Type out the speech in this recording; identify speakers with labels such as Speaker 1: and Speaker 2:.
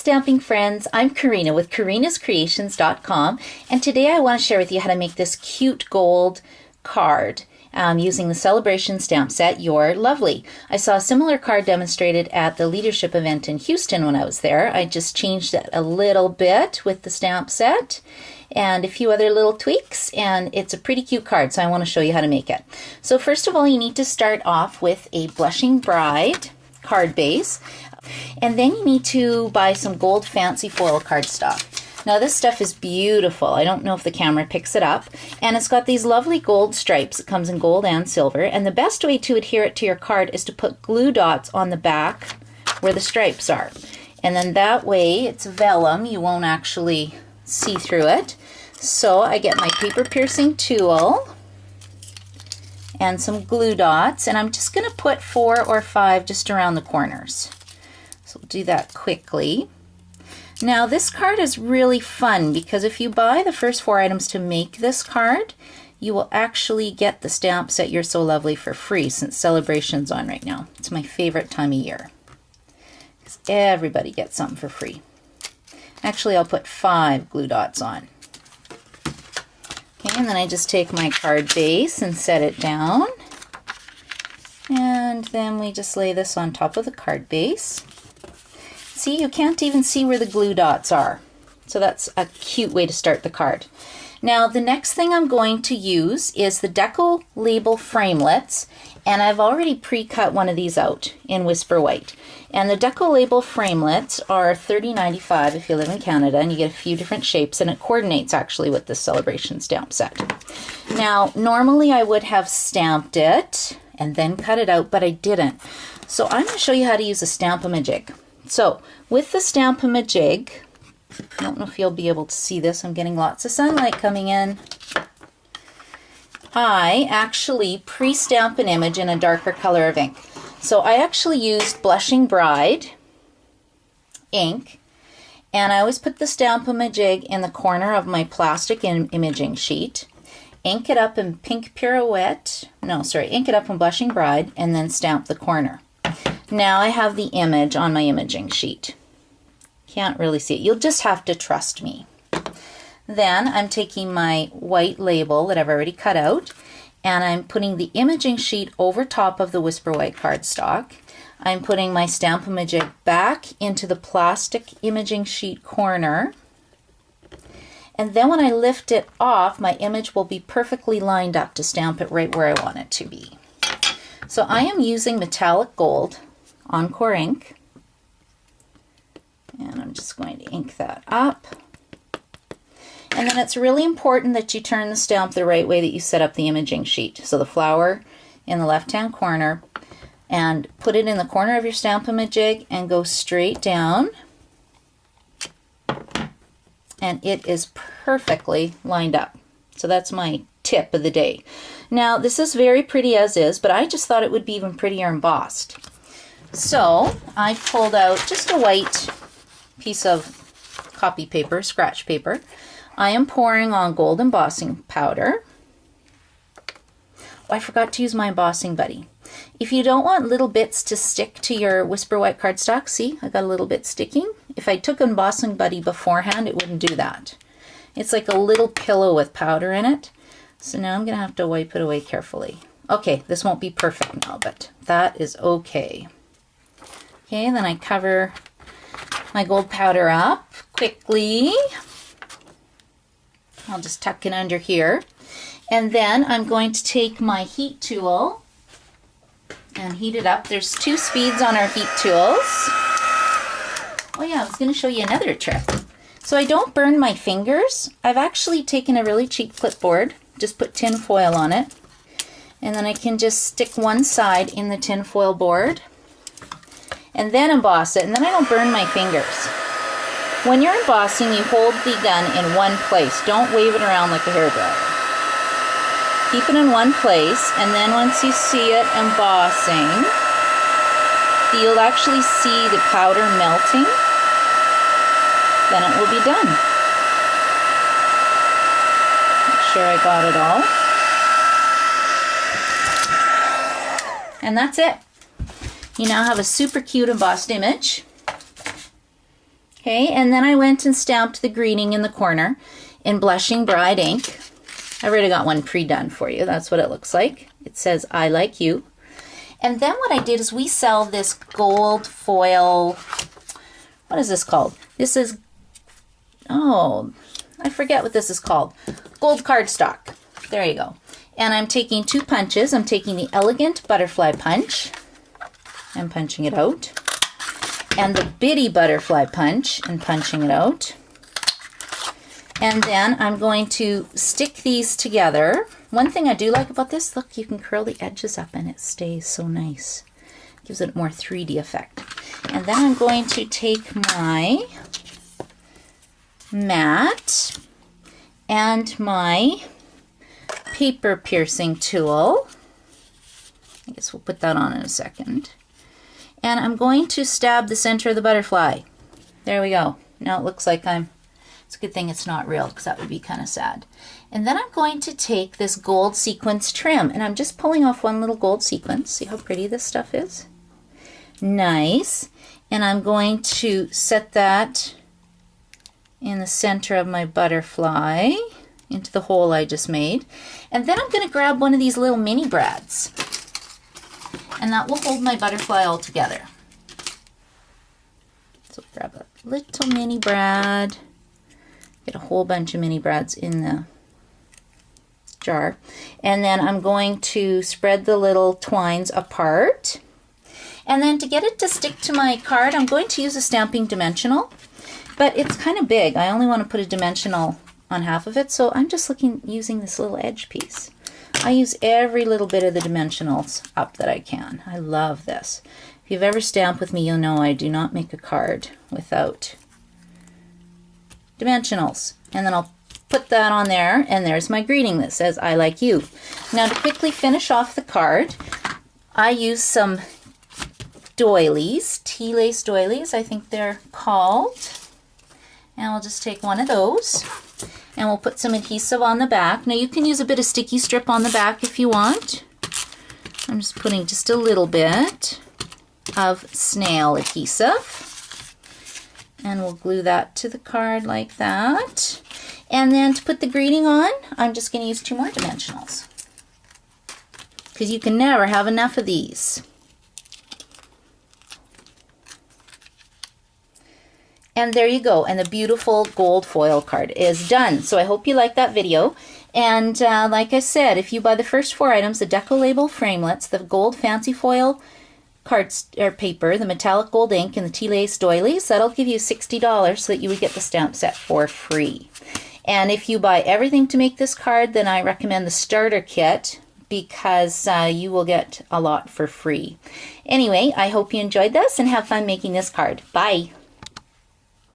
Speaker 1: stamping friends, I'm Karina with karinascreations.com, and today I want to share with you how to make this cute gold card using the Celebration stamp set, You're Lovely. I saw a similar card demonstrated at the leadership event in Houston when I was there. I just changed it a little bit with the stamp set and a few other little tweaks, and it's a pretty cute card, so I want to show you how to make it. So first of all, you need to start off with a Blushing Bride card base. And then you need to buy some gold fancy foil cardstock. Now this stuff is beautiful. I don't know if the camera picks it up. And it's got these lovely gold stripes. It comes in gold and silver. And the best way to adhere it to your card is to put glue dots on the back where the stripes are. And then that way it's vellum. You won't actually see through it. So I get my paper piercing tool and some glue dots. And I'm just going to put 4 or 5 just around the corners. So we'll do that quickly. Now this card is really fun because if you buy the first 4 items to make this card, you will actually get the stamp set You're So Lovely for free since Celebration's on right now. It's my favorite time of year because everybody gets something for free. Actually, I'll put 5 glue dots on. Okay, and then I just take my card base and set it down. And then we just lay this on top of the card base. See, you can't even see where the glue dots are. So that's a cute way to start the card. Now the next thing I'm going to use is the Deco Label Framelits, and I've already pre-cut one of these out in Whisper White. And the Deco Label Framelits are $30.95 if you live in Canada, and you get a few different shapes, and it coordinates actually with the Celebration stamp set. Now normally I would have stamped it and then cut it out, but I didn't. So I'm going to show you how to use a Stamp-A-Majig. So with the Stamp-A-Majig, I don't know if you'll be able to see this, I'm getting lots of sunlight coming in. I actually pre-stamp an image in a darker color of ink. So I actually used Blushing Bride ink, and I always put the Stamp-A-Majig in the corner of my plastic imaging sheet, ink it up in ink it up in Blushing Bride, and then stamp the corner. Now I have the image on my imaging sheet. Can't really see it. You'll just have to trust me. Then I'm taking my white label that I've already cut out, and I'm putting the imaging sheet over top of the Whisper White cardstock. I'm putting my Stamp-A-Majig back into the plastic imaging sheet corner. And then when I lift it off, my image will be perfectly lined up to stamp it right where I want it to be. So I am using metallic gold Encore ink, and I'm just going to ink that up. And then it's really important that you turn the stamp the right way that you set up the imaging sheet. So the flower in the left-hand corner, and put it in the corner of your Stamp-A-Majig and go straight down. And it is perfectly lined up. So that's my tip of the day. Now this is very pretty as is, but I just thought it would be even prettier embossed. So I pulled out just a white piece of copy paper, scratch paper. I am pouring on gold embossing powder. Oh, I forgot to use my embossing buddy. If you don't want little bits to stick to your Whisper White cardstock, see, I got a little bit sticking. If I took embossing buddy beforehand, it wouldn't do that. It's like a little pillow with powder in it. So now I'm going to have to wipe it away carefully. Okay, this won't be perfect now, but that is okay. Okay, then I cover my gold powder up quickly. I'll just tuck it under here. And then I'm going to take my heat tool and heat it up. There's 2 speeds on our heat tools. Oh yeah, I was going to show you another trick. So I don't burn my fingers. I've actually taken a really cheap clipboard, just put tin foil on it, and then I can just stick one side in the tin foil board and then emboss it, and then I don't burn my fingers. When you're embossing, you hold the gun in one place. Don't wave it around like a hairdryer. Keep it in one place, and then once you see it embossing, you'll actually see the powder melting. Then it will be done. Make sure I got it all. And that's it. You now have a super cute embossed image. Okay, and then I went and stamped the greeting in the corner in Blushing Bride ink. I already got one pre-done for you. That's what it looks like. It says, I like you. And then what I did is we sell this gold foil, what is this called? This is, oh, I forget what this is called. Gold cardstock. There you go. And I'm taking 2 punches. I'm taking the Elegant Butterfly Punch. I'm punching it out. And the Bitty Butterfly Punch and punching it out. And then I'm going to stick these together. One thing I do like about this, look, you can curl the edges up and it stays so nice. Gives it a more 3D effect. And then I'm going to take my mat and my paper piercing tool. I guess we'll put that on in a second. And I'm going to stab the center of the butterfly. There we go. Now it looks like it's a good thing it's not real because that would be kind of sad. And then I'm going to take this gold sequence trim and I'm just pulling off one little gold sequence. See how pretty this stuff is? Nice. And I'm going to set that in the center of my butterfly into the hole I just made. And then I'm going to grab one of these little mini brads. And that will hold my butterfly all together. So grab a little mini brad. Get a whole bunch of mini brads in the jar. And then I'm going to spread the little twines apart. And then to get it to stick to my card, I'm going to use a Stamping Dimensional. But it's kind of big. I only want to put a dimensional on half of it. So I'm just using this little edge piece. I use every little bit of the dimensionals up that I can. I love this. If you've ever stamped with me, you'll know I do not make a card without dimensionals. And then I'll put that on there, and there's my greeting that says, I like you. Now to quickly finish off the card, I use some doilies, tea lace doilies, I think they're called. And I'll just take one of those. And we'll put some adhesive on the back. Now you can use a bit of sticky strip on the back if you want. I'm just putting just a little bit of snail adhesive. And we'll glue that to the card like that. And then to put the greeting on, I'm just going to use 2 more dimensionals. Because you can never have enough of these. And there you go, and the beautiful gold foil card is done. So I hope you liked that video. And like I said, if you buy the first 4 items, the Deco Label framelets, the gold fancy foil cards or paper, the metallic gold ink, and the tea lace doilies, that'll give you $60 so that you would get the stamp set for free. And if you buy everything to make this card, then I recommend the starter kit because you will get a lot for free. Anyway, I hope you enjoyed this and have fun making this card. Bye!